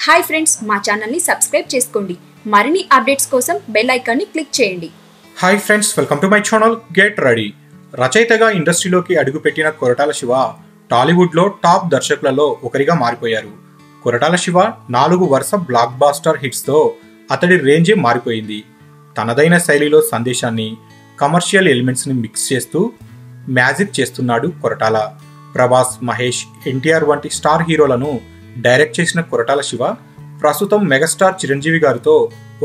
Hi friends, మా ఛానల్ని subscribe చేసుకోండి. మరిన్ని అప్డేట్స్ కోసం బెల్ ఐకాన్ని క్లిక్ చేయండి. Hi friends, welcome to my channel get ready. రచయితగా ఇండస్ట్రీలోకి అడుగుపెట్టిన కొరటాల శివ టాలీవుడ్లో టాప్ దర్శకులలో ఒకరిగా మారిపోయారు. కొరటాల శివ 4 వరుస బ్లాక్ బాస్టర్ హిట్స్తో అతడి రేంజే మారిపోయింది. తనదైన శైలిలో సందేశాన్ని, కమర్షియల్ ఎలిమెంట్స్ని మిక్స్ చేస్తూ మ్యాజిక్ చేస్తున్నాడు కొరటాల. ప్రభాస్, మహేష్, ఎన్టీఆర్ వంటి స్టార్ హీరోలను డైరెక్ట్ చేసిన కొరటాల శివ ప్రస్తుతం మెగాస్టార్ చిరంజీవి గారితో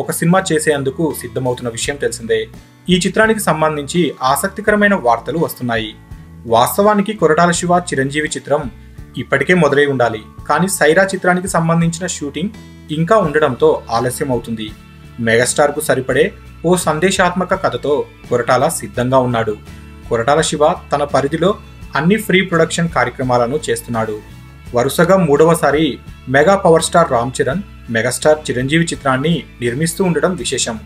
ఒక సినిమా చేసేందుకు సిద్ధమవుతున్న విషయం తెలిసిందే. ఈ చిత్రానికి సంబంధించి ఆసక్తికరమైన వార్తలు వస్తున్నాయి. వాస్తవానికి కొరటాల శివ చిరంజీవి చిత్రం ఇప్పటికే మొదలై ఉండాలి, కానీ సైరా చిత్రానికి సంబంధించిన షూటింగ్ ఇంకా ఉండడంతో ఆలస్యం అవుతుంది. మెగాస్టార్ కు సరిపడే ఓ సందేశాత్మక కథతో కొరటాల సిద్ధంగా ఉన్నాడు. కొరటాల శివ తన పరిధిలో అన్ని ఫ్రీ ప్రొడక్షన్ కార్యక్రమాలను చేస్తున్నాడు. వరుసగా 3వసారి mega power star Ram Charan megastar Chiranjeevi చిత్రాన్ని నిర్మిస్తూ ఉండడం విశేషం.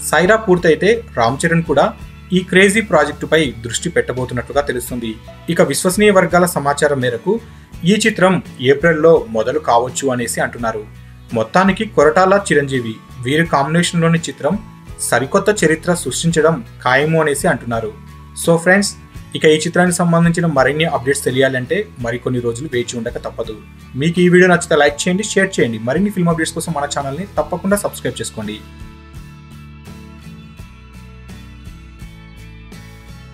సైరా పూర్తయితే రామ్ చరణ్ కూడా ఈ క్రేజీ ప్రాజెక్టుపై దృష్టి పెట్టబోతున్నట్లుగా తెలుస్తుంది. ఇక విశ్వసనీయ వర్గాల సమాచారం మేరకు ఈ చిత్రం ఏప్రిల్లో మొదలు కావచ్చు అనేసి అంటున్నారు. మొత్తానికి కొరటాల చిరంజీవి వీరి కాంబినేషన్లోని చిత్రం సరికొత్త చరిత్ర సృష్టించడం ఖాయము అనేసి అంటున్నారు. సో ఫ్రెండ్స్, ఇక ఈ చిత్రానికి సంబంధించిన మరిన్ని అప్డేట్స్ తెలియాలంటే మరికొన్ని రోజులు వేచి ఉండక తప్పదు. మీకు ఈ వీడియో నచ్చితే లైక్ చేయండి, షేర్ చేయండి. మరిన్ని ఫిల్మ్ అప్డేట్స్ కోసం మన ఛానల్ని తప్పకుండా సబ్స్క్రైబ్ చేసుకోండి.